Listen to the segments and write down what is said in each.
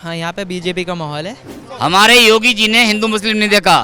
हाँ, यहाँ पे बीजेपी का माहौल है। हमारे योगी जी ने हिंदू मुस्लिम नहीं देखा,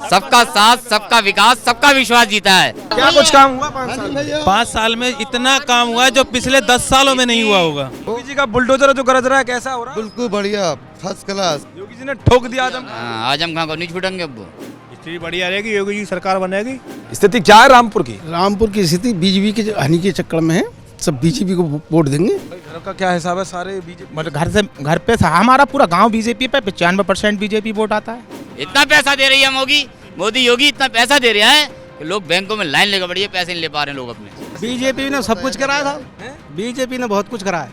सबका साथ, सबका विकास, सबका विश्वास जीता है। क्या कुछ काम हुआ 5 साल में? 5 साल में इतना काम हुआ है जो पिछले 10 सालों में नहीं हुआ होगा। योगी जी का बुलडोजर जो गरज रहा है, कैसा हो रहा है? बिल्कुल बढ़िया, फर्स्ट क्लास। योगी जी ने ठोक दिया आजम। आजम खान को नहीं छूटेंगे अब वो। स्थिति बढ़िया रहेगी, योगी जी सरकार बनेगी। स्थिति क्या है रामपुर की? रामपुर की स्थिति बीजेपी के हानि के चक्कर में है, सब बीजेपी को वोट देंगे। घर का क्या हिसाब है? सारे बीजेपी मतलब घर पे हमारा पूरा गांव बीजेपी पे 95% बीजेपी वोट आता है। इतना पैसा दे रही है मोदी योगी इतना पैसा दे रहा है कि लोग बैंकों में लाइन लेकर बढ़िया पैसे नहीं ले पा रहे हैं लोग अपने। बीजेपी ने सब कुछ कराया था, बीजेपी ने बहुत कुछ कराया।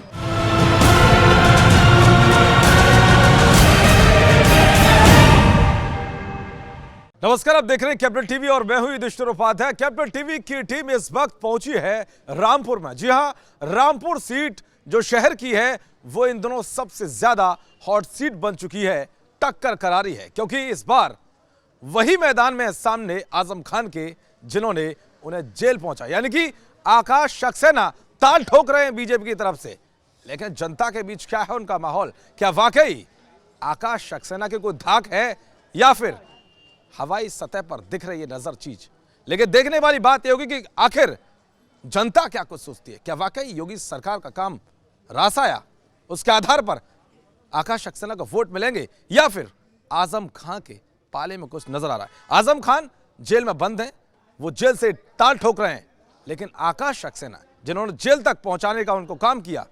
नमस्कार, आप देख रहे हैं कैपिटल टीवी और मैं हूं युधिष्ठिर उपाध्याय। कैपिटल टीवी की टीम इस वक्त पहुंची है रामपुर में। जी हां, रामपुर सीट जो शहर की है वो इन दिनों सबसे ज्यादा हॉट सीट बन चुकी है, टक्कर करारी है, क्योंकि इस बार वही मैदान में सामने आजम खान के जिन्होंने उन्हें जेल पहुंचा, यानी कि आकाश सक्सेना ताल ठोक रहे हैं बीजेपी की तरफ से। लेकिन जनता के बीच क्या है उनका माहौल? क्या वाकई आकाश सक्सेना की कोई धाक है या फिर हवाई सतह पर दिख रही है नजर चीज? लेकिन देखने वाली बात यह होगी कि आखिर जनता क्या कुछ सोचती है। क्या वाकई योगी सरकार का काम रास आया, उसके आधार पर आकाश सक्सेना को वोट मिलेंगे, या फिर आजम खान के पाले में कुछ नजर आ रहा है? आजम खान जेल में बंद हैं, वो जेल से ताल ठोक रहे हैं, लेकिन आकाश सक्सेना जिन्होंने जेल तक पहुंचाने का उनको काम किया,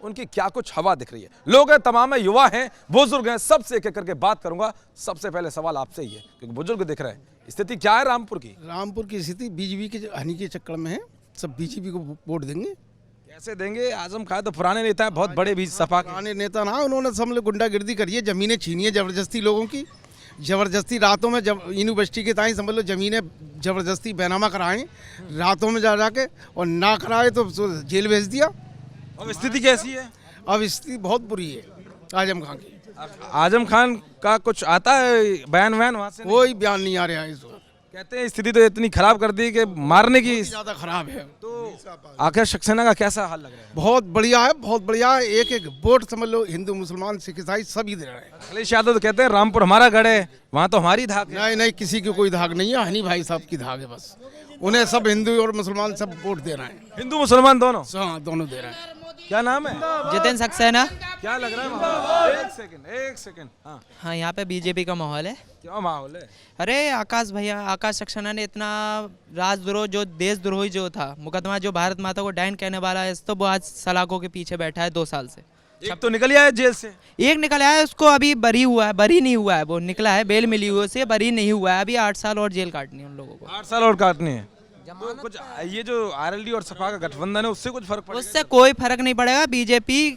उनकी क्या कुछ हवा दिख रही है? लोग हैं, तमाम है, युवा हैं, बुजुर्ग हैं, सबसे एक एक करके बात करूंगा। सबसे पहले सवाल आपसे ही है, क्योंकि बुजुर्ग दिख रहे हैं। स्थिति क्या है रामपुर की? रामपुर की स्थिति बीजेपी के हानि के चक्कर में है, सब बीजेपी को वोट देंगे। कैसे देंगे? आजम खान तो पुराने नेता है, बहुत बड़े भी सपा के। पुराने नेता ना, उन्होंने सब लोग गुंडागिर्दी करी है, जमीनें छीनी है जबरदस्ती लोगों की, जबरदस्ती रातों में जब यूनिवर्सिटी के ताई समझ लो जमीनें जबरदस्ती बैनामा कराएं रातों में जा के, और ना कराए तो जेल भेज दिया। अब स्थिति कैसी है? अब स्थिति बहुत बुरी है आजम खान की। आजम खान का कुछ आता है बयान वहां से? कोई बयान नहीं आ रहा है इस वक्त। कहते हैं स्थिति तो इतनी खराब कर दी कि मारने की ज्यादा खराब है। तो आखिर सक्सेना का कैसा हाल लग रहा है? बहुत बढ़िया है, बहुत बढ़िया है। एक एक वोट समझ लो हिंदू मुसलमान सिख ईसाई सभी दे रहे हैं। अखिलेश यादव तो कहते हैं रामपुर हमारा गढ़ है, वहाँ तो हमारी धाक है। नहीं नहीं, किसी की कोई धाक नहीं है, हनी भाई साहब की धाक है बस। उन्हें सब हिंदू और मुसलमान सब वोट दे रहे हैं। हिंदू मुसलमान दोनों? हाँ, दोनों दे रहे हैं। क्या नाम है? जितेंद्र सक्सेना। क्या लग रहा है माहौल? एक सेकंड। हाँ, यहाँ पे बीजेपी का माहौल है। क्या माहौल है? अरे आकाश सक्सेना ने इतना राजद्रोह, जो देशद्रोही जो था मुकदमा, जो भारत माता को डायन कहने वाला है, तो वो आज सलाखों के पीछे बैठा है 2 साल से। एक तो निकल आया है जेल से, एक निकल आया है, उसको अभी बरी हुआ है, बरी नहीं हुआ है, वो निकला है, बेल मिली हुई उसे, बरी नहीं हुआ है। अभी 8 साल और जेल काटनी है उन लोगों को। 8 साल और काटने हैं। तो कुछ ये जो आरएलडी और सपा का गठबंधन है, उससे कुछ फर्क पड़ेगा? उससे कोई फर्क नहीं पड़ेगा। बीजेपी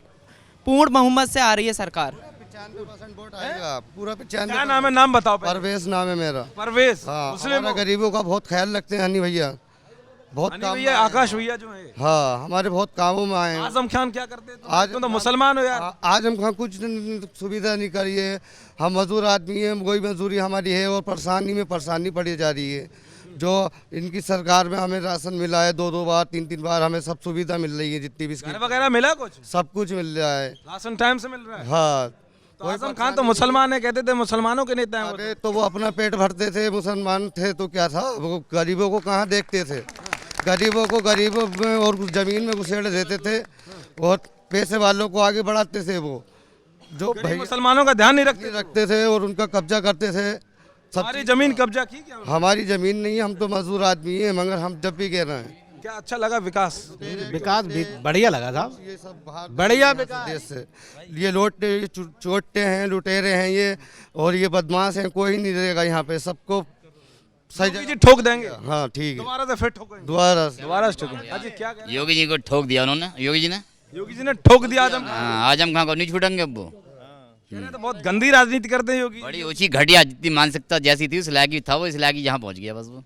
पूर्ण बहुमत से आ रही है सरकार। 95% वोट आएगा, पूरा 95। क्या नाम है? नाम बताओ। परवेश नाम है मेरा। परवेश। हाँ, मुस्लिम हमारे गरीबों का बहुत ख्याल रखते हैं हनी भैया, बहुत काम में भैया, आए आकाश भैया जो है। हाँ, हमारे बहुत कामों में आए हैं। आजम खान क्या करते हैं? आज तुम तो मुसलमान हो यार। आजम खान कुछ सुविधा नहीं करी है। हम मजदूर आदमी है, कोई मजदूरी हमारी है और परेशानी में परेशानी पड़ी जा रही है। जो इनकी सरकार में हमें राशन मिला है 2-2 बार 3-3 बार, हमें सब सुविधा मिल रही है, जितनी भी घर वगैरह मिला, कुछ सब कुछ मिल रहा है। राशन टाइम से मिल रहा है। हाँ, तो आजम खान तो मुसलमान है, कहते थे मुसलमानों के नेता हैं। अरे तो वो अपना पेट भरते थे, मुसलमान थे तो क्या था, वो गरीबों को कहाँ देखते थे? गरीबों में और जमीन में घुसेड़ देते थे और पैसे वालों को आगे बढ़ाते थे। वो जो मुसलमानों का ध्यान नहीं रखते थे और उनका कब्जा करते थे। सारी जमीन कब्जा की क्या? हमारी जमीन नहीं है, हम तो मजदूर आदमी हैं, मगर हम जब भी कह रहे हैं। क्या अच्छा लगा विकास? विकास बढ़िया लगा था, ये सब बाहर बढ़िया देश से ये चोटे हैं, लुटेरे हैं ये, और ये बदमाश हैं, कोई नहीं रहेगा यहाँ पे, सबको सही योगी जी ठोक देंगे। हाँ ठीक है, दोबारा से फिर ठोकेंगे। दोबारा से ठोकेंगे। अजी क्या कह रहे हैं? योगी जी को ठोक दिया उन्होंने, योगी जी ने ठोक दिया आजम। आजम खान को नहीं छूटेंगे अब वो। तो बहुत गंदी राजनीति करते हैं योगी। बड़ी ऊंची घटिया, जितनी मानसिकता जैसी थी उस लायक था वो, इस लायक जहाँ पहुँच गया बस वो।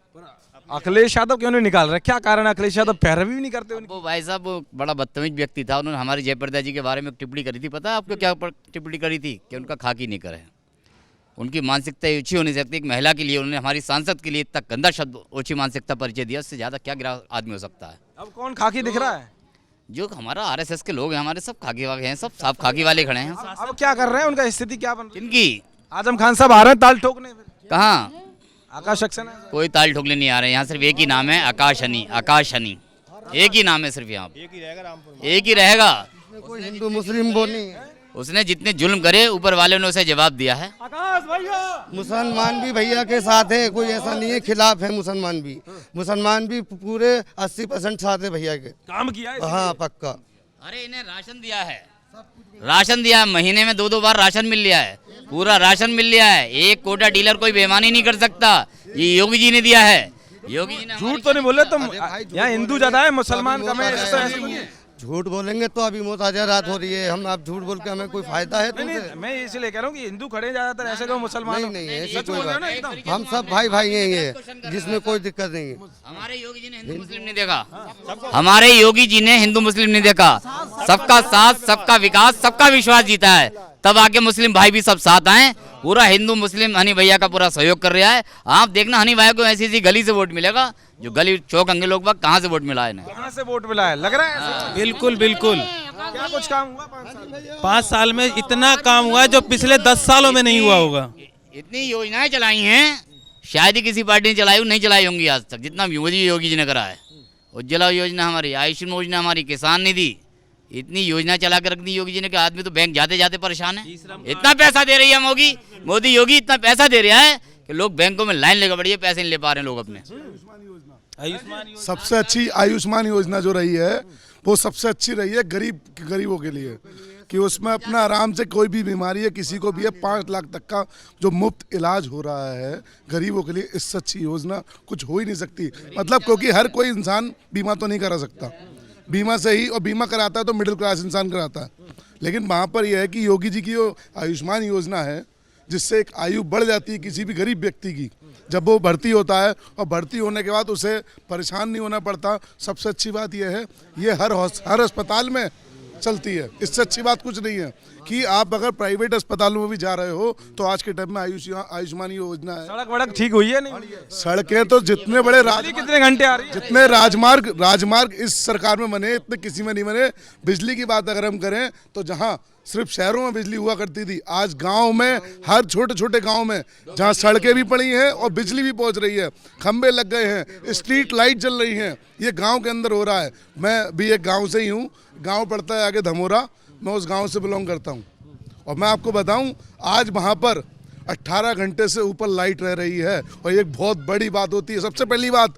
अखिलेश यादव क्यों नहीं निकाल रहे? क्या कारण है? अखिलेश यादव पैरवी भी नहीं करते उनकी? वो भाई साहब वो बड़ा बदतमीज व्यक्ति था। उन्होंने हमारी जयप्रदा जी के बारे में टिप्पणी करी थी, पता है आपको क्या टिप्पणी करी थी? कि उनका खाकी नहीं करे। उनकी मानसिकता ऊंची होनी सकती है। एक महिला के लिए उन्होंने, हमारी सांसद के लिए इतना गंदा शब्द ऊंची मानसिकता परिचय दिया, उससे ज़्यादा क्या गिरा आदमी हो सकता है? अब कौन खाकी दिख रहा है? जो हमारा आरएसएस के लोग हैं, हमारे सब खाकी वाले हैं, सब साफ खाकी वाले खड़े हैं। अब क्या कर रहे हैं, उनका स्थिति क्या बन रही इनकी है? आजम खान साहब आ रहे हैं ताल ठोकने फिर? कहाँ आकाश सक्सेना कोई ताल ठोकने नहीं आ रहे हैं, यहाँ सिर्फ एक ही नाम है, आकाश हनी। आकाश हनी एक ही नाम है सिर्फ, यहाँ एक ही रहेगा। कोई हिंदू मुस्लिम वो नहीं है। उसने जितने जुल्म करे ऊपर वाले ने उसे जवाब दिया है। मुसलमान भी भैया के साथ है, कोई ऐसा नहीं है खिलाफ है। मुसलमान भी पूरे 80% साथ है भैया के। काम किया है हाँ पक्का। अरे इन्हें राशन दिया है, राशन दिया है, महीने में 2-2 बार राशन मिल लिया है, पूरा राशन मिल लिया है। एक कोटा डीलर कोई बेईमानी नहीं कर सकता, ये योगी जी ने दिया है। योगी जी ने झूठ तो नहीं बोले तुम, यहाँ हिंदू ज्यादा है मुसलमान कम है, ऐसा ऐसे नहीं है। झूठ बोलेंगे तो अभी मोताजा रात हो रही है। हम आप झूठ बोल के हमें कोई फायदा है नहीं, तुमसे? मैं इसलिए कह रहा हूँ कि हिंदू खड़े हैं ज्यादातर, ऐसे क्यों मुसलमान? नहीं ऐसी सच कोई बोल रहे हो बात ना नहीं। एकदम। हम सब भाई हैं ये, जिसमें कोई दिक्कत नहीं है। हमारे योगी जी ने हिंदू मुस्लिम नहीं देखा, हमारे योगी जी ने हिंदू मुस्लिम नहीं देखा। सबका साथ, सबका विकास, सबका विश्वास जीता है, तब आके मुस्लिम भाई भी सब साथ आए। पूरा हिंदू मुस्लिम हनी भैया का पूरा सहयोग कर रहा है। आप देखना हनी भैया को ऐसी गली से वोट मिलेगा, जो गली चौक अंगे लोग बाग कहाँ से वोट मिला है इन्हें? कहाँ से वोट मिला है लग रहा है? बिल्कुल बिल्कुल। क्या कुछ काम हुआ 5 साल में? 5 साल में इतना काम हुआ है जो पिछले 10 सालों में नहीं हुआ होगा। इतनी योजनाएं चलाई हैं, शायद ही किसी पार्टी ने चलाई नहीं चलाई होंगी आज तक, जितना योगी जी ने करा है। उज्ज्वला योजना हमारी, आयुष्मान योजना हमारी, किसान निधि, इतनी योजना चला कर रख दी योगी जी ने कि आदमी तो बैंक जाते जाते परेशान है। इतना पैसा दे रही है मोदी योगी इतना पैसा दे रहा है कि लोग बैंकों में लाइन लेकर बढ़िए, पैसे नहीं ले पा रहे हैं लोग अपने। सबसे अच्छी आयुष्मान योजना जो रही है वो सबसे अच्छी रही है गरीबों के लिए, कि उसमें अपना आराम से कोई भी बीमारी है किसी को भी है 5 लाख तक का जो मुफ्त इलाज हो रहा है गरीबों के लिए। इससे अच्छी योजना कुछ हो ही नहीं सकती। मतलब क्योंकि हर कोई इंसान बीमा तो नहीं करा सकता, बीमा से ही, और बीमा कराता है तो मिडिल क्लास इंसान कराता है। लेकिन वहाँ पर यह है कि योगी जी की जो आयुष्मान योजना है, जिससे एक आयु बढ़ जाती है किसी भी गरीब व्यक्ति की जब वो भर्ती होता है, और भर्ती होने के बाद उसे परेशान नहीं होना पड़ता। सबसे अच्छी बात यह है, ये हर अस्पताल में चलती है। इससे अच्छी बात कुछ नहीं है कि आप अगर प्राइवेट अस्पतालों में भी जा रहे हो तो आज के टाइम में आयुष्मान योजना है। सड़क वड़क ठीक हुई है नहीं? सड़कें तो जितने बड़े कितने घंटे आ रही है? जितने राजमार्ग इस सरकार में बने इतने किसी में नहीं बने। बिजली की बात अगर हम करें तो जहां सिर्फ शहरों में बिजली हुआ करती थी, आज गांव में, हर छोटे छोटे गांव में जहां सड़कें भी पड़ी हैं और बिजली भी पहुंच रही है, खंबे लग गए हैं, स्ट्रीट लाइट जल रही हैं, ये गांव के अंदर हो रहा है। मैं भी एक गांव से ही हूँ, गांव पड़ता है आगे धमोरा, मैं उस गांव से बिलोंग करता हूँ। और मैं आपको बताऊँ आज वहाँ पर 18 घंटे से ऊपर लाइट रह रही है, और एक बहुत बड़ी बात होती है। सबसे पहली बात,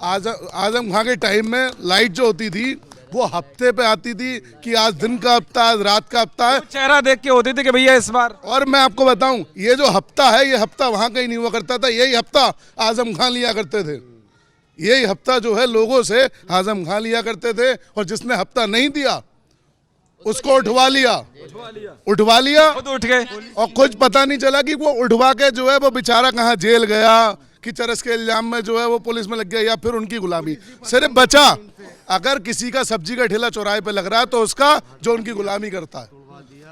आजम खां के टाइम में लाइट जो होती थी वो हफ्ते पे आती थी, कि आज दिन का हफ्ता, आज रात का हफ्ता है, चेहरा देख के होती थी कि भैया इस बार। और मैं आपको बताऊं ये जो हफ्ता है, ये हफ्ता वहां कहीं नहीं हुआ करता था, यही हफ्ता आजम खां लिया करते थे। यही हफ्ता जो है लोगों से आजम खां लिया करते थे, और जिसने हफ्ता नहीं दिया उसको उठवा लिया खुद उठ गए, और कुछ पता नहीं चला कि वो उठवा के जो है वो बेचारा कहाँ जेल गया, कि चरस के इल्जाम में जो है वो पुलिस में लग गया, या फिर उनकी गुलामी सिर्फ बचा। अगर किसी का सब्जी का ठेला चौराहे पे लग रहा है तो उसका जो उनकी गुलामी करता है।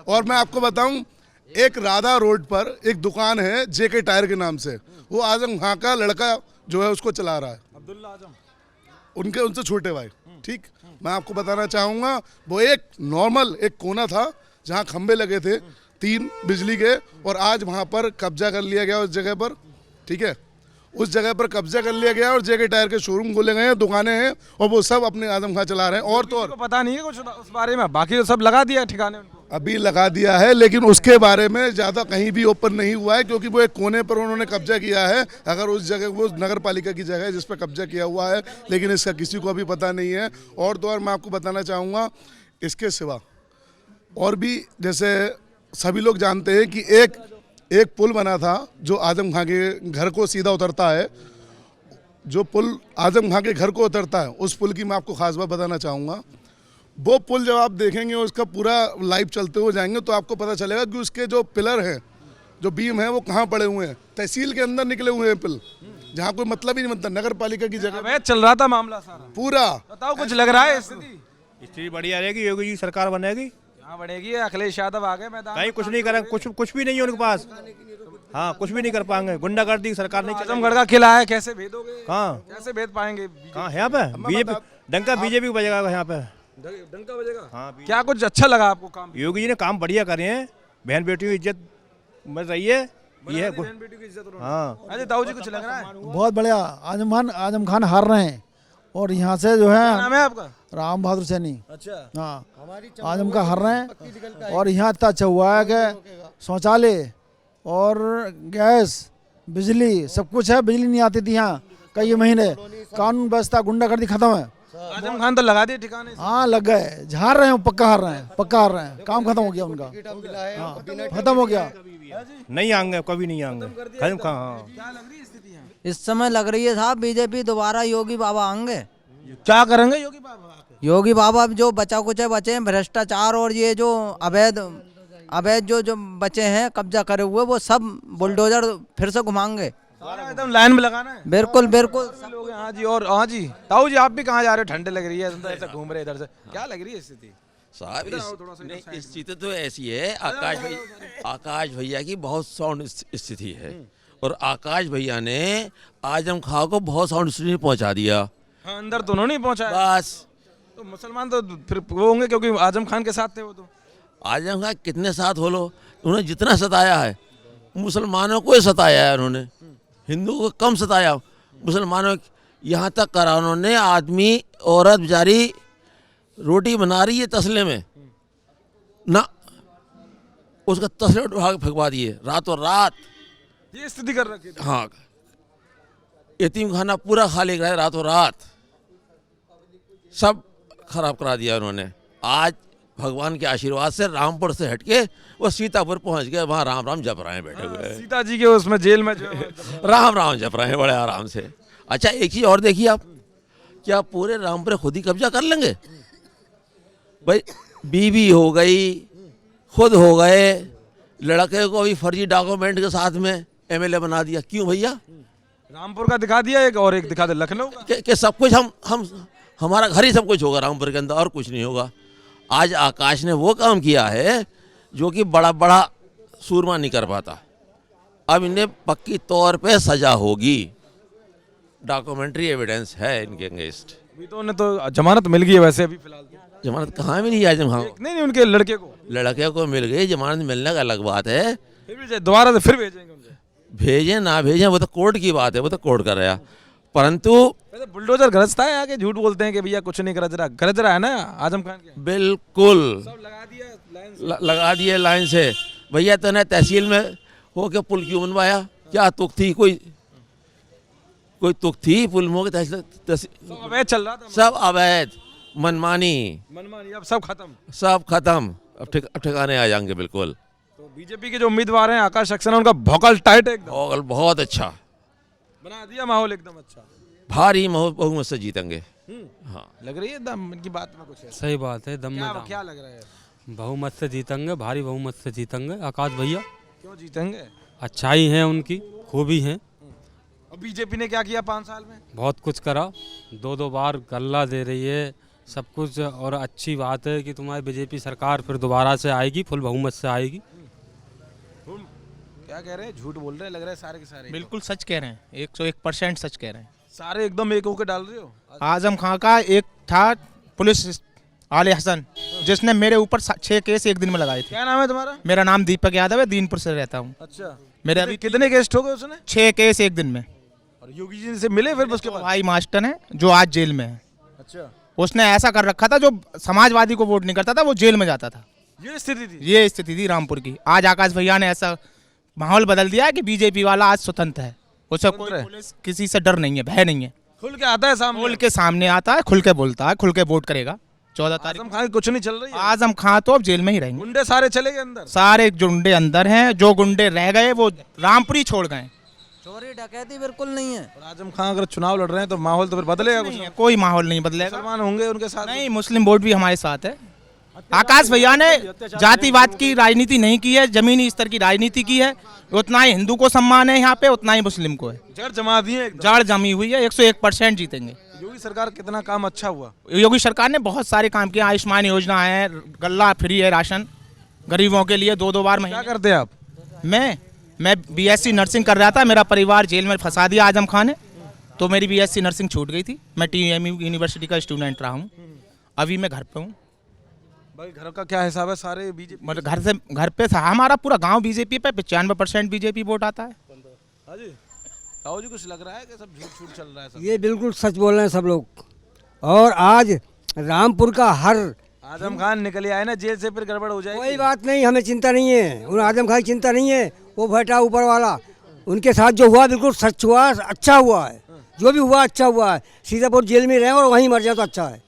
और मैं आपको बताऊं, एक राधा रोड पर एक दुकान है जेके टायर के नाम से, वो आजम खां का लड़का जो है उसको चला रहा है, अब्दुल्ला आजम, उनसे छोटे भाई। ठीक, मैं आपको बताना चाहूँगा, वो एक नॉर्मल एक कोना था जहाँ खंबे लगे थे 3 बिजली के, और आज वहाँ पर कब्जा कर लिया गया उस जगह पर। ठीक है, उस जगह पर कब्जा कर लिया गया और जेके टायर के शोरूम खोले गए हैं, दुकानें हैं, और वो सब अपने आजम खां चला रहे हैं। और तो और पता नहीं है कुछ उस बारे में, बाकी तो सब लगा दिया ठिकाने उनको। अभी लगा दिया है, लेकिन उसके बारे में ज़्यादा कहीं भी ओपन नहीं हुआ है, क्योंकि वो एक कोने पर उन्होंने कब्जा किया है। अगर उस जगह, वो नगर पालिका की जगह है जिस पर कब्जा किया हुआ है, लेकिन इसका किसी को अभी पता नहीं है। और तो और मैं आपको बताना चाहूँगा, इसके सिवा और भी, जैसे सभी लोग जानते हैं कि एक पुल बना था जो आजम खां के घर को सीधा उतरता है, जो पुल आजम खां के घर को उतरता है, उस पुल की मैं आपको खास बात बताना चाहूँगा। वो पुल जब आप देखेंगे, उसका पूरा लाइव चलते हुए जाएंगे तो आपको पता चलेगा कि उसके जो पिलर हैं, जो बीम हैं, वो कहाँ पड़े हुए हैं। तहसील के अंदर निकले हुए हैं पिल, जहाँ कोई मतलब ही नहीं बनता, नगर पालिका की जगह अवैध चल रहा था मामला सारा पूरा। बताओ, कुछ लग रहा है स्थिति बढ़िया रहेगी, योगी जी सरकार बनेगी, यहाँ बढ़ेगी। अखिलेश यादव आ गए मैदान, कहीं कुछ नहीं करेंगे, कुछ भी नहीं है उनके पास। हाँ, कुछ भी नहीं कर पाएंगे, गुंडागर्दी सरकार नहीं। आजमगढ़ का किला है, कैसे भेदोगे? कहाँ कैसे भेद पाएंगे? कहाँ यहाँ पे बीजेपी, डंका बीजेपी को बजेगा यहाँ पे। डंका बजेगा। हाँ क्या कुछ अच्छा लगा आपको काम? योगी जी ने काम बढ़िया करे हैं, बहन बेटियों की इज्जत मिल रही है। ये है बहन बेटी की इज्जत उन्होंने। हाँ अजय ताऊ जी कुछ लग रहा है? बहुत बढ़िया। आजम खान हार रहे हैं और यहाँ से जो क्या है नाम है आपका? राम बहादुर सैनी। अच्छा, हाँ, आजम का हार रहे हैं और यहाँ इतना अच्छा हुआ है कि शौचालय और गैस, बिजली, सब कुछ है। बिजली नहीं आती थी यहाँ कई महीने। कानून व्यवस्था, गुंडागर्दी खत्म है। आजम खान तो लगा दिए ठिकाने से। हाँ, लग गए। हार रहे हैं, पक्का हार रहे हैं, पक्का हार रहे हैं। काम खत्म हो गया उनका। हाँ, खत्म हो गया। नहीं आएंगे, कभी नहीं आएंगे। खत्म कहाँ? क्या लग रही है स्थिति यहाँ? इस समय लग रही है साहब बीजेपी दोबारा योगी बाबा आएंगे। क्या करेंगे योगी बाबा? योगी बाबा जो बचा कुछ बचे हैं, भ्रष्टाचार और ये जो अवैध जो बचे हैं कब्जा करे हुए, वो सब बुलडोजर फिर से घुमाएंगे। सारा एकदम लाइन में लगाना है। बिल्कुल बिल्कुल। लोग हाँ जी। और हाँ जी ताऊ जी, आप भी कहाँ जा रहे हो? ठंड लग रही है, तुम तो ऐसा घूम रहे इधर से। क्या लग रही है स्थिति साहब? स्थिति तो ऐसी है, आकाश भैया की बहुत साउंड स्थिति है और आकाश भैया ने आजम खां को बहुत साउंड स्थिति पहुंचा दिया। हाँ, अंदर तो उन्होंने पहुंचा बस। तो मुसलमान तो फिर वो होंगे क्योंकि आजम खान के साथ थे वो। तो आजम खान कितने साथ हो लो, उन्होंने जितना सताया है मुसलमानों को ही सताया है उन्होंने, हिंदुओं को कम सताया। मुसलमानों यहाँ तक करा उन्होंने, आदमी औरत बेचारी रोटी बना रही है तसले में ना, उसका तसले उठा के फेंकवा दिए रातों रात। ये स्थिति कर रखी थी। हाँ, यतीम खाना पूरा खाली कराया रातों रात, सब खराब करा दिया उन्होंने। आज भगवान के आशीर्वाद से रामपुर से हटके वो सीतापुर पहुंच गए, वहाँ राम राम जप रहे हैं बैठे हुए। सीता जी के उसमें जेल में जो राम राम जप रहे हैं बड़े आराम से। अच्छा, एक चीज और देखिए आप, क्या पूरे रामपुर खुद ही कब्जा कर लेंगे? भाई बीवी हो गई, खुद हो गए, लड़के को भी फर्जी डॉक्यूमेंट के साथ में एमएलए बना दिया। क्यों भैया? रामपुर का दिखा दिया एक, और एक दिखा दे लखनऊ का। कि सब कुछ हम हमारा घर ही सब कुछ होगा रामपुर के अंदर, और कुछ नहीं होगा। आज आकाश ने वो काम किया है जो कि बड़ा बड़ा सूरमा नहीं कर पाता। अब इन्हें पक्की तौर पे सजा होगी, डॉक्यूमेंट्री एविडेंस है इनके अगेंस्ट। अभी तो उन्हें तो जमानत मिल गई है वैसे अभी फिलहाल। जमानत कहाँ मिली है आजम खान को? नहीं, उनके लड़के को मिल गई। जमानत मिलने का अलग बात है, फिर भी दोबारा से फिर भेजेंगे उनसे। भेजें ना भेजें वो तो कोर्ट की बात है, वो तो कोर्ट कर रहा। परंतु बुलडोजर गरजता है आके, झूठ बोलते हैं कि भैया कुछ नहीं गरज रहा है ना आजम खान के। बिल्कुल सब लगा दिया लाइन से। लगा दिए लाइन से। भैया तूने तहसील में होके पुल क्यों बनवाया? क्या तुक थी? कोई तुक थी पुल में? सब अवैध चल रहा था, सब अवैध, मनमानी, अब सब खत्म। अब ठिकाने आ जाएंगे बिल्कुल। तो बीजेपी के जो उम्मीदवार हैं आकाश सक्सेना, उनका भौकाल टाइट है एकदम। भौकाल बहुत अच्छा बना दिया, माहौल एकदम अच्छा, भारी बहुमत से जीतेंगे। हाँ, लग रही है दम इनकी बात में कुछ है। सही बात है, दम में दम। क्या लग रहा है? बहुमत से जीतेंगे, भारी बहुमत से जीतेंगे आकाश भैया। क्यों जीतेंगे? अच्छाई है उनकी, खूबी है। अब बीजेपी ने क्या किया 5 साल में? बहुत कुछ करा, 2 बार गल्ला दे रही है, सब कुछ। और अच्छी बात है कि तुम्हारी बीजेपी सरकार फिर दोबारा से आएगी, फुल बहुमत से आएगी। क्या कह रहे हैं? झूठ बोल रहे हैं, लग रहा है सारे के सारे। बिल्कुल सच कह रहे हैं, 101% सच कह रहे हैं। सारे एकदम एक होकर डाल रहे हो। आजम खां का एक था पुलिस आले हसन, जिसने मेरे ऊपर 6 केस एक दिन में लगाए थे। क्या नाम है तुम्हारा? मेरा नाम दीपक यादव है, दीनपुर से रहता हूँ। अच्छा, मेरे अभी कितने केस ठोके उसने? 6 केस एक दिन में। और योगी जी से मिले फिर उसके बाद? भाई मास्टर है जो आज जेल में है। अच्छा, उसने ऐसा कर रखा था, जो समाजवादी को वोट नहीं करता था वो जेल में जाता था। ये स्थिति थी रामपुर की। आज आकाश भैया ने ऐसा माहौल बदल दिया है कि बीजेपी वाला आज स्वतंत्र है, उसे कोई पुलिस किसी से डर नहीं है, भय नहीं है। खुल के आता है सामने, खुल के सामने आता है, खुल के बोलता है, खुल के वोट करेगा। 14 तारीख आजम खान कुछ नहीं चल रही है। आजम खां तो अब जेल में ही रहेंगे। गुंडे सारे चले गए अंदर, सारे गुंडे अंदर हैं, जो गुंडे रह गए वो रामपुर ही छोड़ गए। चोरी डकैती बिल्कुल नहीं है। और आजम खान अगर चुनाव लड़ रहे हैं तो माहौल तो फिर बदलेगा कुछ? कोई माहौल नहीं बदलेगा। मुसलमान होंगे उनके साथ? नहीं, मुस्लिम वोट भी हमारे साथ है। आकाश भैया ने जातिवाद की राजनीति नहीं की है, जमीनी स्तर की राजनीति की है। उतना ही हिंदू को सम्मान है यहाँ पे, उतना ही मुस्लिम को है। जड़ जमा दी है, जड़ जमी हुई है। 101% जीतेंगे। योगी सरकार कितना काम अच्छा हुआ? योगी सरकार ने बहुत सारे काम किए। आयुष्मान योजना है, गल्ला फ्री है, राशन गरीबों के लिए 2 बार महीने। क्या करते हैं आप? मैं BSc नर्सिंग कर रहा था, मेरा परिवार जेल में फंसा दिया आजम खान ने, तो मेरी BSc नर्सिंग छूट गई थी। मैं TMU यूनिवर्सिटी का स्टूडेंट रहा हूँ। अभी मैं घर पे हूँ। भाई घर का क्या हिसाब है? सारे बीजेपी मतलब घर पे हमारा पूरा गांव बीजेपी पे 95% बीजेपी वोट आता है। हाँ जी, ताऊ जी कुछ लग रहा है कि सब झूठ झूठ चल रहा है? सब ये बिल्कुल सच बोल रहे हैं सब लोग। और आज रामपुर का हर आजम खान निकले आए ना जेल से, फिर गड़बड़ हो जाएगी। कोई बात नहीं, हमें चिंता नहीं है, उन आजम खान की चिंता नहीं है। वो बैठा ऊपर वाला, उनके साथ जो हुआ बिल्कुल सच हुआ, अच्छा हुआ है। जो भी हुआ अच्छा हुआ है। सीतापुर जेल में रहे और वहीं मर जाए तो अच्छा है।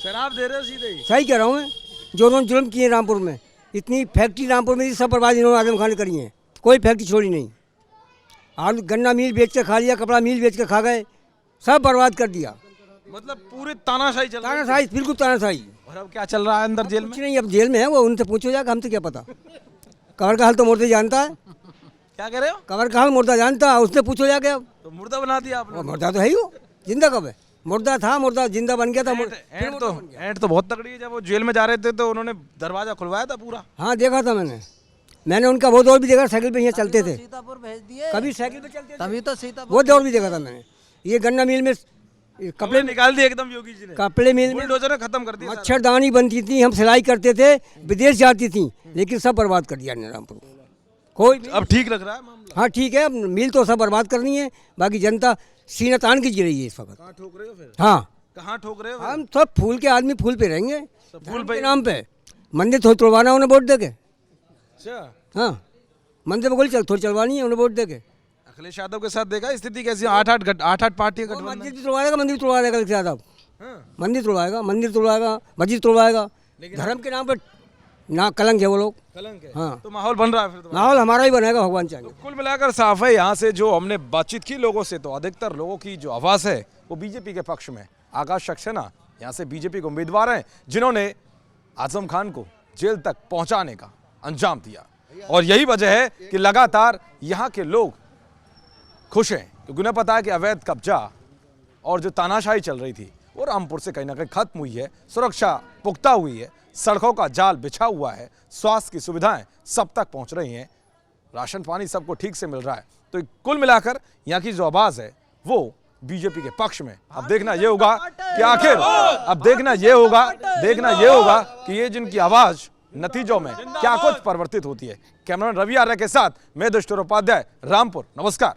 शराब दे रहे हो सीधे ही? सही कह रहा हूँ मैं। जो उन्होंने जुल्म किए रामपुर में, इतनी फैक्ट्री रामपुर में सब बर्बादी इन्होंने आजम खान ने करी है। कोई फैक्ट्री छोड़ी नहीं। आलू गन्ना मिल बेच के खा लिया, कपड़ा मिल बेच के खा गए, सब बर्बाद कर दिया। मतलब पूरी तानाशाही चल रही है। तानाशाही, बिल्कुल तानाशाही। और अब क्या चल रहा है अंदर जेल में? कुछ नहीं, अब जेल में है वो, उनसे पूछो जाकर, हमसे क्या पता। कवर का हाल तो मुर्दा जानता है। क्या कह रहे हो? कवर का हाल मुर्दा जानता है, उसने पूछो जाके। अब तो मुर्दा बना दिया आपने? मुर्दा तो है ही, वो जिंदा कब है? मुर्दा था, मुर्दा जिंदा बन गया था। एंड तो बहुत तगड़ी है। जब वो जेल में जा रहे थे तो उन्होंने दरवाजा खुलवाया था पूरा। हाँ देखा था मैंने उनका वो दौर भी देखा, साइकिल पे यहाँ चलते थे। सीतापुर भेज दिए, कभी साइकिल पे चलते थे, तभी तो सीतापुर वो दौर भी देखा था मैंने। ये गन्ना मिल में कपड़े निकाल दिए एकदम योगी जी ने। कपड़े मिल में बुलडोजर ने खत्म कर दिया। मच्छरदानी बनती थी, हम सिलाई करते थे, विदेश जाती थी, लेकिन सब बर्बाद कर दिया रामपुर। कोई अब ठीक लग रहा है मामला? हाँ ठीक है, अब मिल तो सब बर्बाद करनी है, बाकी जनता सीना तान के जी रही है इस वक्त। कहाँ ठोक रहे हो फिर? हाँ कहाँ ठोक रहे हो? हम सब फूल के आदमी फूल पे रहेंगे, फूल पे नाम पे। मंदिर थोड़ी तोड़वाना उन्हें वोट दे के। अच्छा, हाँ मंदिर में गोली थोड़ी चलवानी है उन्हें वोट दे के। अखिलेश यादव के साथ देखा स्थिति कैसी? 8-8 पार्टी का गठबंधन। मंदिर तोड़वाएगा, मंदिर तोड़वाएगा अखिलेश यादव। मंदिर तोड़वाएगा, मंदिर तोड़वाएगा, मस्जिद तोड़वाएगा। धर्म के नाम पर ना कलंक है वो लोग। कलंक है। हाँ तो माहौल बन रहा है फिर तो? माहौल हमारा ही बनेगा, भगवान चाहेंगे। कुल मिलाकर साफ है, यहाँ से जो हमने बातचीत की लोगों से, तो अधिकतर लोगों की जो आवाज़ है वो बीजेपी के पक्ष में। आकाश सक्सेना यहाँ से बीजेपी के उम्मीदवार हैं जिन्होंने आजम खान को जेल तक पहुंचाने का अंजाम दिया। और यही वजह है कि लगातार यहाँ के लोग खुश हैं, क्योंकि उन्हें पता है कि अवैध कब्जा और जो तानाशाही चल रही थी वो रामपुर से कहीं ना कहीं खत्म हुई है। सुरक्षा पुख्ता हुई है, सड़कों का जाल बिछा हुआ है, स्वास्थ्य की सुविधाएं सब तक पहुंच रही हैं, राशन पानी सबको ठीक से मिल रहा है। तो कुल मिलाकर यहाँ की जो आवाज़ है वो बीजेपी के पक्ष में। अब देखना ये होगा कि आखिर देखना ये होगा कि ये जिनकी आवाज़ नतीजों में क्या कुछ परिवर्तित होती है। कैमरामैन रवि आर्य के साथ मैं दुष्टोर उपाध्याय, रामपुर। नमस्कार।